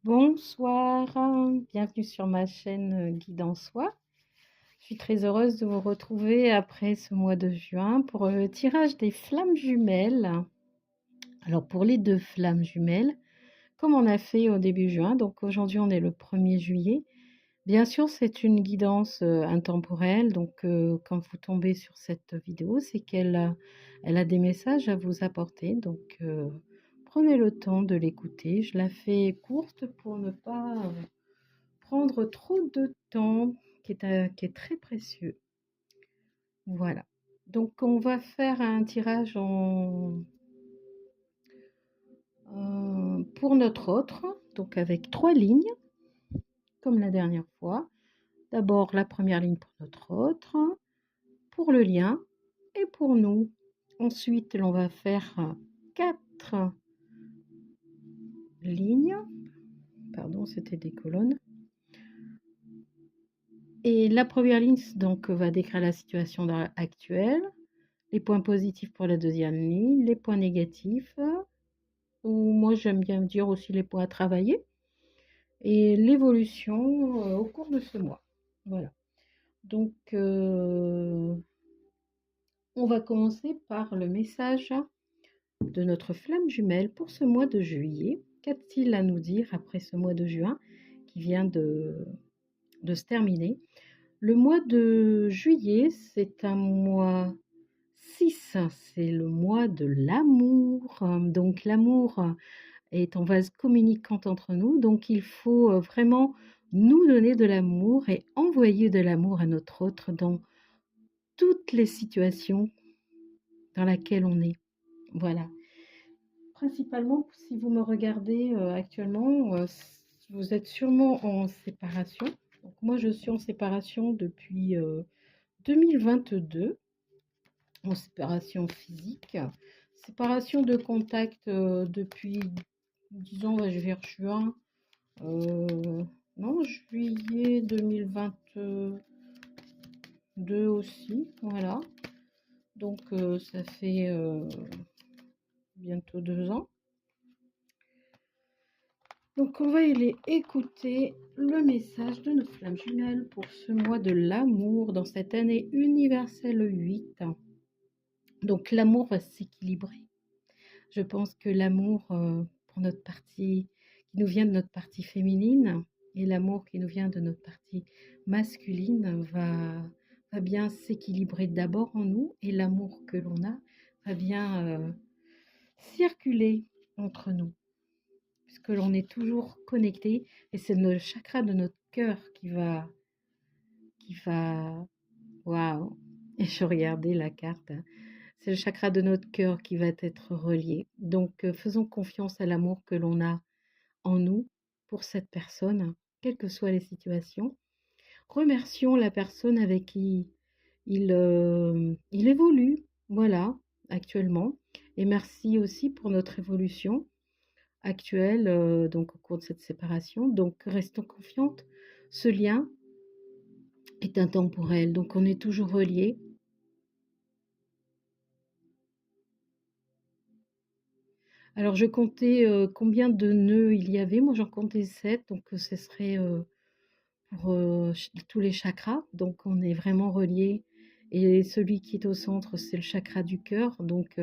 Bonsoir, bienvenue sur ma chaîne Guide en Soi. Je suis très heureuse de vous retrouver après ce mois de juin pour le tirage des flammes jumelles. Alors pour les deux flammes jumelles, comme on a fait au début juin, donc aujourd'hui on est le 1er juillet. Bien sûr, c'est une guidance intemporelle, donc quand vous tombez sur cette vidéo, c'est elle a des messages à vous apporter. Donc prenez le temps de l'écouter. Je la fais courte pour ne pas prendre trop de temps, qui est très précieux. Voilà. Donc on va faire un tirage pour notre autre, donc avec 3 lignes, comme la dernière fois. D'abord la première ligne pour notre autre, pour le lien et pour nous. Ensuite, l'on va faire 4 lignes. Pardon, c'était des colonnes. Et la première ligne donc va décrire la situation actuelle, les points positifs pour la deuxième ligne, les points négatifs, ou moi j'aime bien dire aussi les points à travailler, et l'évolution au cours de ce mois. Voilà. Donc, on va commencer par le message de notre flamme jumelle pour ce mois de juillet. Qu'a-t-il à nous dire après ce mois de juin qui vient de se terminer? Le mois de juillet, c'est un mois 6, c'est le mois de l'amour. Donc l'amour est en vase communicante entre nous, donc il faut vraiment nous donner de l'amour et envoyer de l'amour à notre autre dans toutes les situations dans lesquelles on est. Voilà. Principalement, si vous me regardez actuellement, vous êtes sûrement en séparation. Donc moi, je suis en séparation depuis 2022, en séparation physique, séparation de contact depuis, disons, je vais vers juin, non, juillet 2022 aussi, voilà. Donc ça fait bientôt 2 ans. Donc on va aller écouter le message de notre flamme jumelle pour ce mois de l'amour dans cette année universelle 8. Donc l'amour va s'équilibrer. Je pense que l'amour pour notre partie qui nous vient de notre partie féminine et l'amour qui nous vient de notre partie masculine va bien s'équilibrer d'abord en nous, et l'amour que l'on a va bien circuler entre nous, puisque l'on est toujours connecté, et c'est le chakra de notre cœur qui va, waouh, et je regardais la carte, hein. C'est le chakra de notre cœur qui va être relié. Donc faisons confiance à l'amour que l'on a en nous pour cette personne, quelles que soient les situations. Remercions la personne avec qui il évolue, voilà, actuellement, et merci aussi pour notre évolution actuelle, donc au cours de cette séparation. Donc restons confiantes, ce lien est intemporel, donc on est toujours reliés. Alors je comptais combien de nœuds il y avait, moi j'en comptais 7, donc ce serait pour tous les chakras, donc on est vraiment reliés. Et celui qui est au centre, c'est le chakra du cœur, donc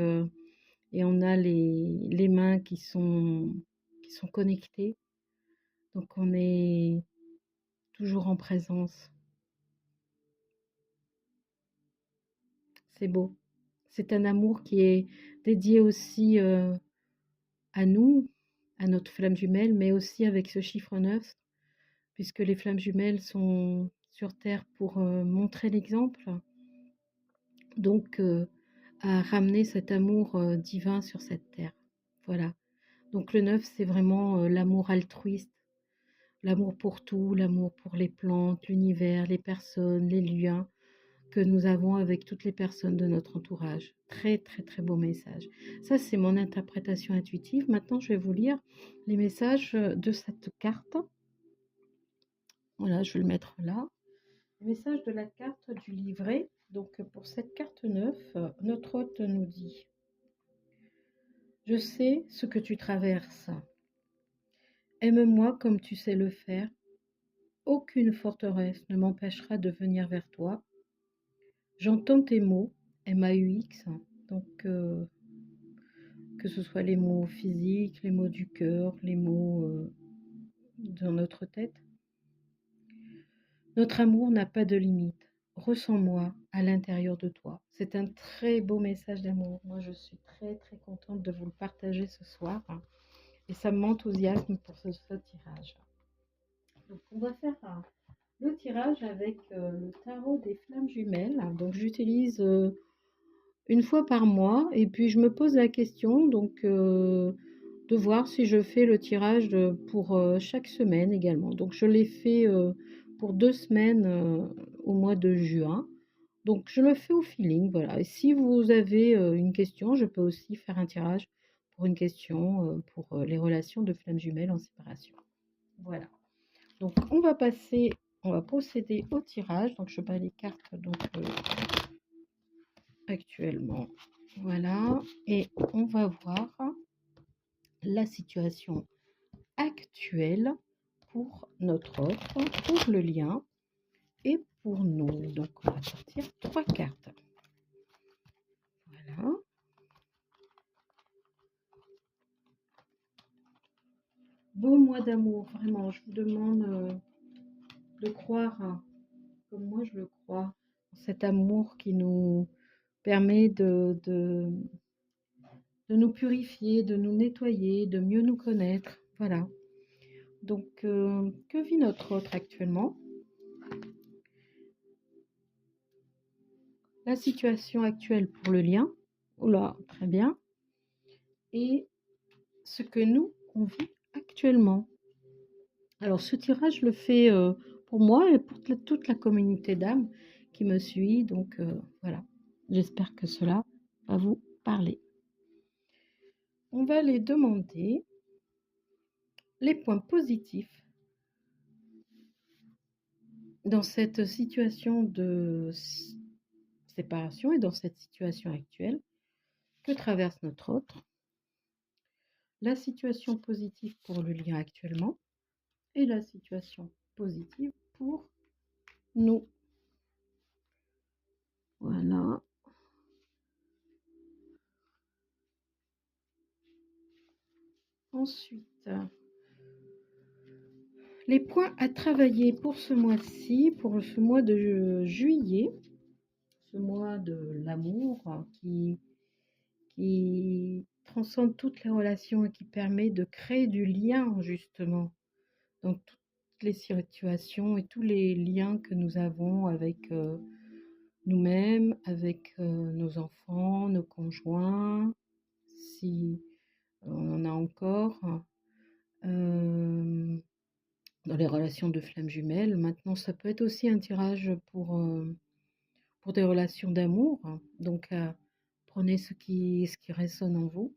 et on a les mains qui sont connectées, donc on est toujours en présence. C'est beau. C'est un amour qui est dédié aussi à nous, à notre flamme jumelle, mais aussi avec ce chiffre 9, puisque les flammes jumelles sont sur Terre pour montrer l'exemple, donc à ramener cet amour divin sur cette Terre. Voilà. Donc le 9, c'est vraiment l'amour altruiste, l'amour pour tout, l'amour pour les plantes, l'univers, les personnes, les liens que nous avons avec toutes les personnes de notre entourage. Très, très, très beau message. Ça, c'est mon interprétation intuitive. Maintenant, je vais vous lire les messages de cette carte. Voilà, je vais le mettre là. Le message de la carte du livret. Donc, pour cette carte 9, notre hôte nous dit: je sais ce que tu traverses. Aime-moi comme tu sais le faire. Aucune forteresse ne m'empêchera de venir vers toi. J'entends tes mots, MAUX, donc que ce soit les mots physiques, les mots du cœur, les mots dans notre tête. Notre amour n'a pas de limite. Ressens-moi à l'intérieur de toi. C'est un très beau message d'amour. Moi, je suis très très contente de vous le partager ce soir. Et ça m'enthousiasme pour ce tirage. Donc, on va faire le tirage avec le tarot des flammes jumelles. Donc, j'utilise une fois par mois et puis je me pose la question de voir si je fais le tirage pour chaque semaine également. Donc, je l'ai fait pour 2 semaines au mois de juin. Donc, je le fais au feeling, voilà. Et si vous avez une question, je peux aussi faire un tirage pour une question pour les relations de flammes jumelles en séparation. Voilà. Donc, on va procéder au tirage. Donc, je bats les cartes actuellement. Voilà. Et on va voir la situation actuelle pour notre offre, pour le lien et pour nous. Donc, on va sortir 3 cartes. Voilà. Beau mois d'amour, vraiment. Je vous demande de croire, comme moi je le crois, cet amour qui nous permet de nous purifier, de nous nettoyer, de mieux nous connaître. Voilà. Donc, que vit notre autre actuellement? La situation actuelle pour le lien. Oula, très bien. Et ce que nous, on vit actuellement. Alors, ce tirage, je le fais pour moi et pour toute la communauté d'âmes qui me suit. Donc, voilà. J'espère que cela va vous parler. On va les demander les points positifs dans cette situation de séparation et dans cette situation actuelle que traverse notre autre, la situation positive pour le lien actuellement et la situation positive pour nous. Voilà. Ensuite, les points à travailler pour ce mois-ci, pour ce mois de juillet, ce mois de l'amour qui transcende toutes les relations et qui permet de créer du lien justement dans toutes les situations et tous les liens que nous avons avec nous-mêmes, avec nos enfants, nos conjoints, si on en a encore, dans les relations de flammes jumelles. Maintenant, ça peut être aussi un tirage pour des relations d'amour. Donc, prenez ce qui résonne en vous.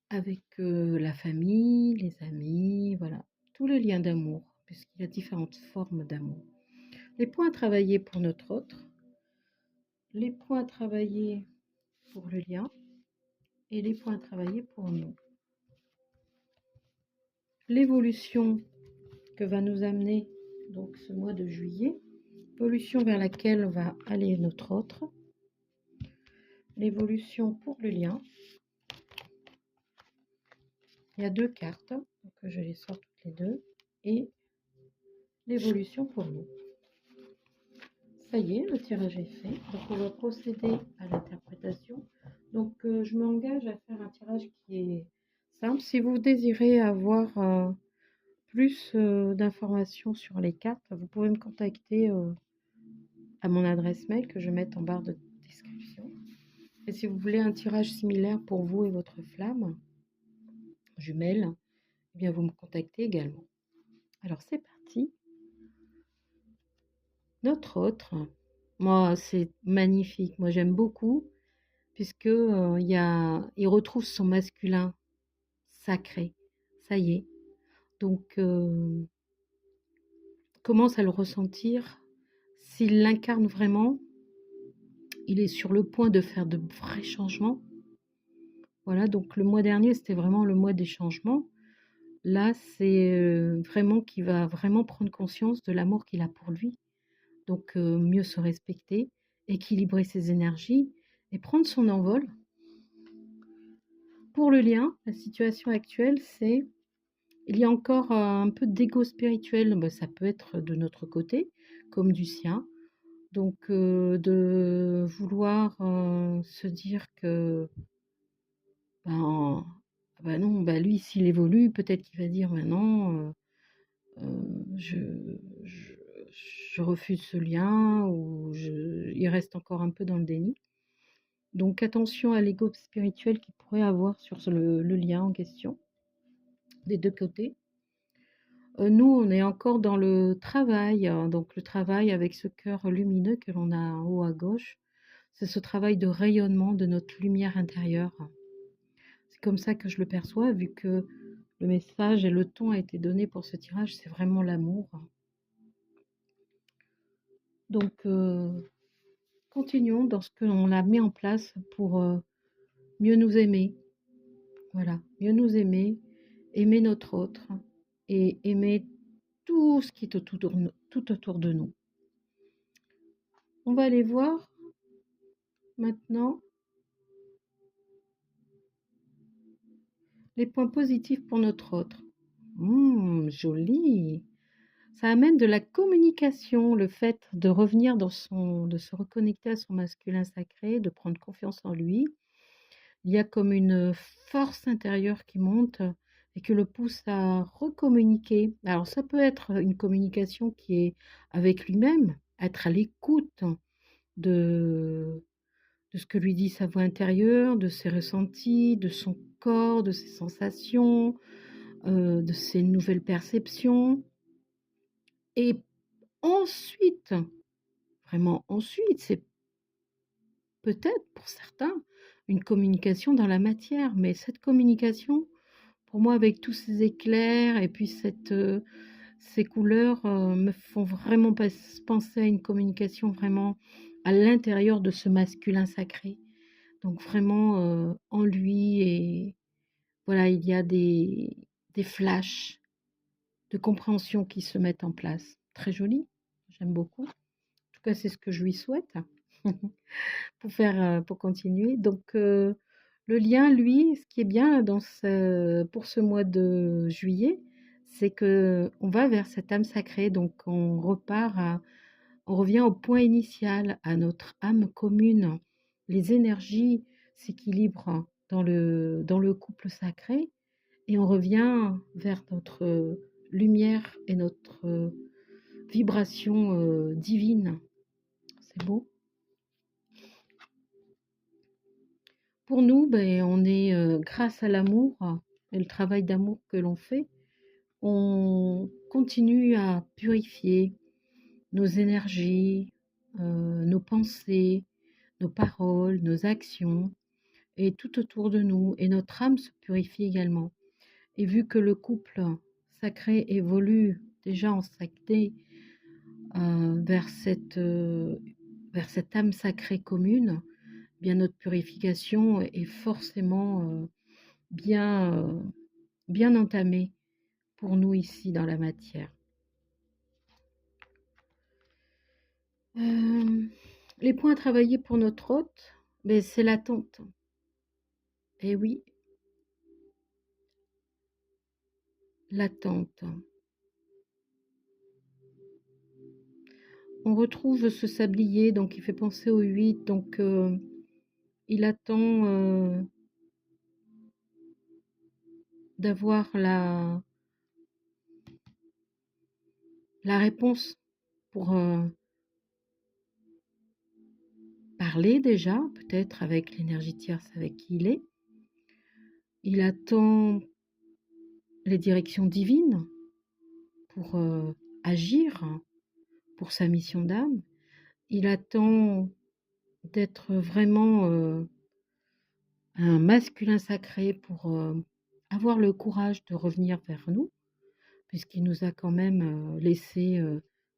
Avec la famille, les amis, voilà, tous les liens d'amour, puisqu'il y a différentes formes d'amour. Les points à travailler pour notre autre, les points à travailler pour le lien et les points à travailler pour nous. L'évolution que va nous amener donc ce mois de juillet, l'évolution vers laquelle va aller notre autre, l'évolution pour le lien. Il y a 2 cartes, donc je les sors toutes les deux, et l'évolution pour nous. Ça y est, le tirage est fait. Donc, on va procéder à l'interprétation. Donc, je m'engage à faire un tirage qui est simple. Si vous désirez avoir plus d'informations sur les cartes, vous pouvez me contacter à mon adresse mail que je vais mettre en barre de description. Et si vous voulez un tirage similaire pour vous et votre flamme jumelle, eh bien, vous me contactez également. Alors, c'est parti. Notre autre, moi, c'est magnifique. Moi, j'aime beaucoup. Puisque il retrouve son masculin sacré. Ça y est. Donc, commence à le ressentir. S'il l'incarne vraiment, il est sur le point de faire de vrais changements. Voilà, donc le mois dernier, c'était vraiment le mois des changements. Là, c'est vraiment qu'il va vraiment prendre conscience de l'amour qu'il a pour lui. Donc, mieux se respecter, équilibrer ses énergies et prendre son envol. Pour le lien, la situation actuelle, c'est il y a encore un peu d'ego spirituel. Bah, ça peut être de notre côté, comme du sien. Donc, de vouloir se dire que, ben, ben non, ben lui, s'il évolue, peut-être qu'il va dire, ben non, je, je, je refuse ce lien ou il reste encore un peu dans le déni. Donc attention à l'ego spirituel qu'il pourrait avoir sur le lien en question, des deux côtés. Nous, on est encore dans le travail, donc le travail avec ce cœur lumineux que l'on a en haut à gauche. C'est ce travail de rayonnement de notre lumière intérieure. C'est comme ça que je le perçois, vu que le message et le ton a été donné pour ce tirage, c'est vraiment l'amour. Donc, continuons dans ce que l'on a mis en place pour mieux nous aimer. Voilà, mieux nous aimer, aimer notre autre et aimer tout ce qui est tout autour de nous. On va aller voir maintenant les points positifs pour notre autre. Joli. Ça amène de la communication, le fait de revenir de se reconnecter à son masculin sacré, de prendre confiance en lui. Il y a comme une force intérieure qui monte et qui le pousse à recommuniquer. Alors ça peut être une communication qui est avec lui-même, être à l'écoute de, de ce que lui dit sa voix intérieure, de ses ressentis, de son corps, de ses sensations, de ses nouvelles perceptions. Et ensuite, vraiment ensuite, c'est peut-être pour certains une communication dans la matière, mais cette communication, pour moi, avec tous ces éclairs et puis ces couleurs, me font vraiment penser à une communication vraiment à l'intérieur de ce masculin sacré. Donc vraiment en lui et voilà, il y a des flashs de compréhension qui se mettent en place. Très joli, j'aime beaucoup. En tout cas, c'est ce que je lui souhaite pour continuer. Donc, le lien, lui, ce qui est bien pour ce mois de juillet, c'est que on va vers cette âme sacrée. Donc, on revient au point initial, à notre âme commune. Les énergies s'équilibrent dans le couple sacré et on revient vers notre lumière et notre vibration divine. C'est beau. Pour nous, ben, on est grâce à l'amour et le travail d'amour que l'on fait, on continue à purifier nos énergies, nos pensées, nos paroles, nos actions et tout autour de nous. Et notre âme se purifie également. Et vu que le couple sacré évolue déjà en sacré vers cette âme sacrée commune, bien notre purification est forcément bien, bien entamée pour nous ici dans la matière. Les points à travailler pour notre hôte, ben, c'est l'attente. Eh oui, l'attente. On retrouve ce sablier, donc il fait penser au 8, donc il attend d'avoir la réponse pour parler déjà, peut-être avec l'énergie tierce avec qui il est. Il attend les directions divines pour agir pour sa mission d'âme. Il attend d'être vraiment un masculin sacré pour avoir le courage de revenir vers nous, puisqu'il nous a quand même laissé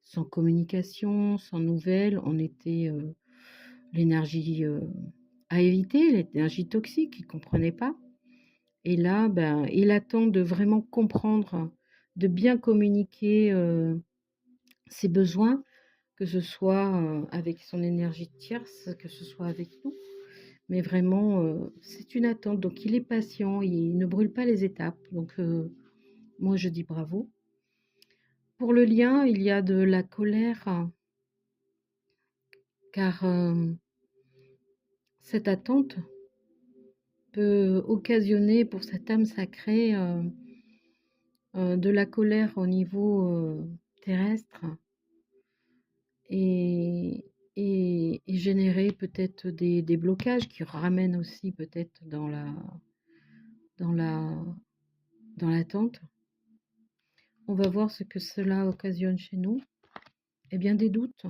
sans communication, sans nouvelles. On était l'énergie à éviter, l'énergie toxique, il ne comprenait pas. Et là, ben, il attend de vraiment comprendre, de bien communiquer ses besoins, que ce soit avec son énergie tierce, que ce soit avec nous. Mais vraiment, c'est une attente. Donc, il est patient, il ne brûle pas les étapes. Donc, moi, je dis bravo. Pour le lien, il y a de la colère, car cette attente peut occasionner pour cette âme sacrée de la colère au niveau terrestre et, et générer peut-être des blocages qui ramènent aussi peut-être dans la, dans l'attente. On va voir ce que cela occasionne chez nous. Eh bien, des doutes.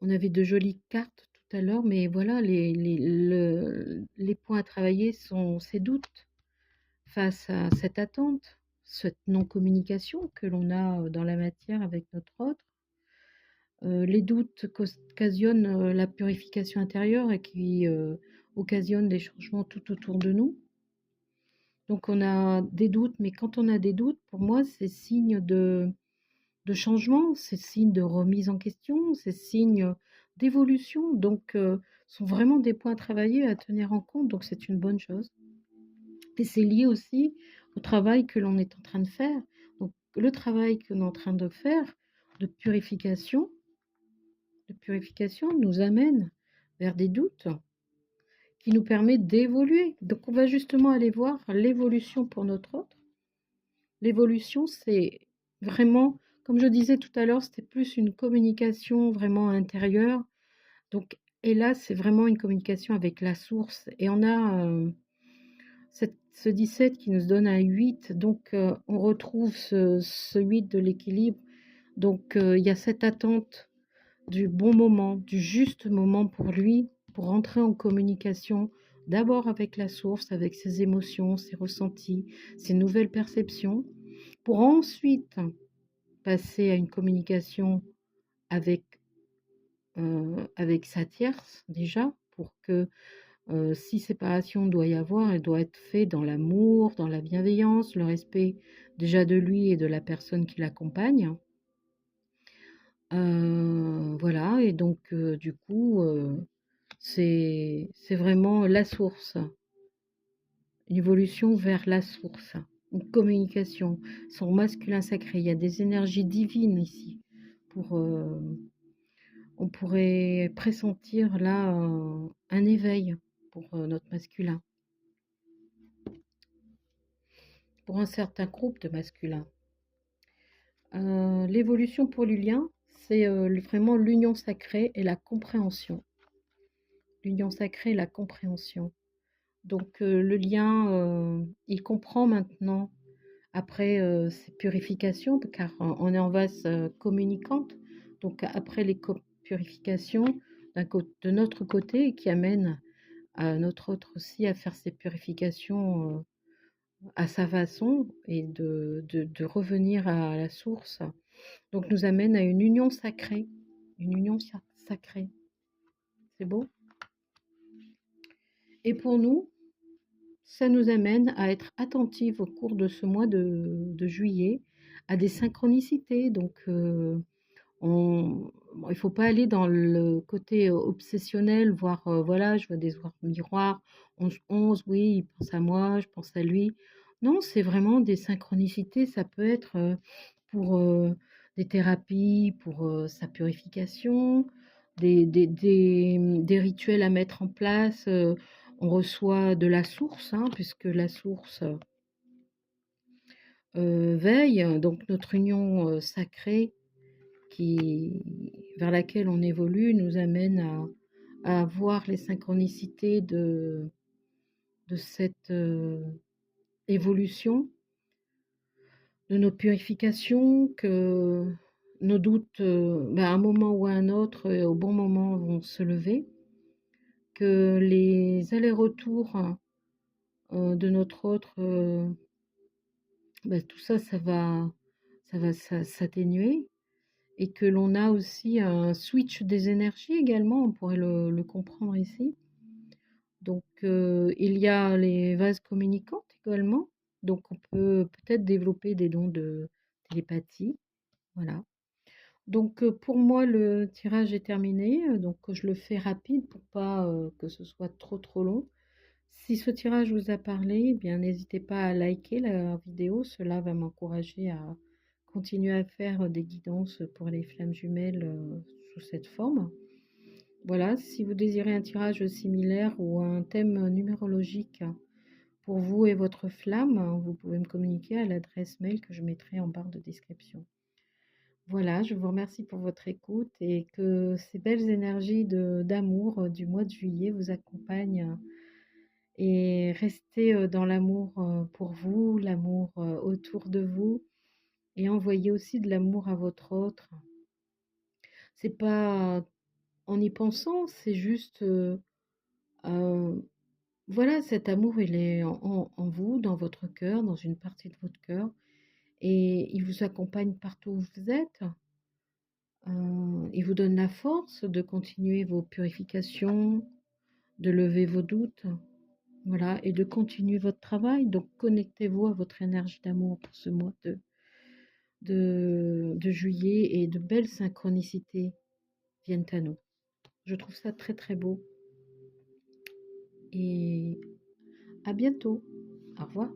On avait de jolies cartes tout à l'heure, mais voilà, les points à travailler sont ces doutes face à cette attente, cette non-communication que l'on a dans la matière avec notre autre. Les doutes qu'occasionnent la purification intérieure et qui occasionnent des changements tout autour de nous. Donc on a des doutes, mais quand on a des doutes, pour moi, c'est signe de changement, c'est signe de remise en question, c'est signe d'évolution. Donc, ce sont vraiment des points à travailler, à tenir en compte. Donc, c'est une bonne chose. Et c'est lié aussi au travail que l'on est en train de faire. Donc, le travail que l'on est en train de faire de purification nous amène vers des doutes qui nous permet d'évoluer. Donc, on va justement aller voir l'évolution pour notre autre. L'évolution, c'est vraiment, comme je disais tout à l'heure, c'était plus une communication vraiment intérieure. Donc, et là, c'est vraiment une communication avec la source. Et on a ce 17 qui nous donne un 8. Donc, on retrouve ce 8 de l'équilibre. Donc, il y a cette attente du bon moment, du juste moment pour lui, pour entrer en communication d'abord avec la source, avec ses émotions, ses ressentis, ses nouvelles perceptions, pour ensuite passer à une communication avec, avec sa tierce déjà, pour que si séparation doit y avoir, elle doit être faite dans l'amour, dans la bienveillance, le respect déjà de lui et de la personne qui l'accompagne. Voilà, et donc du coup, c'est vraiment la source, une évolution vers la source, une communication, son masculin sacré. Il y a des énergies divines ici. Pour, on pourrait pressentir là un éveil pour notre masculin, pour un certain groupe de masculins. L'évolution pour Lulien, c'est vraiment l'union sacrée et la compréhension. L'union sacrée et la compréhension. Donc le lien, il comprend maintenant, après ces purifications, car on est en vase communicante, donc après les purifications de notre côté, qui amène à notre autre aussi à faire ces purifications à sa façon et de revenir à la source. Donc nous amène à une union sacrée, une union sacrée. C'est beau. Et pour nous, ça nous amène à être attentifs au cours de ce mois de juillet à des synchronicités. Donc, bon, il ne faut pas aller dans le côté obsessionnel, voir, voilà, je vois des miroirs, 11-11, oui, il pense à moi, je pense à lui. Non, c'est vraiment des synchronicités. Ça peut être pour des thérapies, pour sa purification, des rituels à mettre en place. On reçoit de la source, hein, puisque la source veille, donc notre union sacrée qui, vers laquelle on évolue nous amène à voir les synchronicités de cette évolution, de nos purifications, que nos doutes, à un moment ou à un autre, au bon moment, vont se lever, que les allers-retours de notre autre, tout ça, ça va s'atténuer, et que l'on a aussi un switch des énergies également, on pourrait le comprendre ici. Donc, il y a les vases communicants également, donc on peut peut-être développer des dons de télépathie, voilà. Donc, pour moi, le tirage est terminé, donc je le fais rapide pour pas, que ce soit trop long. Si ce tirage vous a parlé, eh bien n'hésitez pas à liker la vidéo, cela va m'encourager à continuer à faire des guidances pour les flammes jumelles, sous cette forme. Voilà, si vous désirez un tirage similaire ou un thème numérologique pour vous et votre flamme, vous pouvez me communiquer à l'adresse mail que je mettrai en barre de description. Voilà, je vous remercie pour votre écoute et que ces belles énergies d'amour du mois de juillet vous accompagnent et restez dans l'amour pour vous, l'amour autour de vous et envoyez aussi de l'amour à votre autre. C'est pas en y pensant, c'est juste euh, voilà, cet amour, il est en vous, dans votre cœur, dans une partie de votre cœur, et il vous accompagne partout où vous êtes. Il vous donne la force de continuer vos purifications, de lever vos doutes, voilà, et de continuer votre travail. Donc, connectez-vous à votre énergie d'amour pour ce mois de juillet et de belles synchronicités viennent à nous. Je trouve ça très très beau et à bientôt. Au revoir.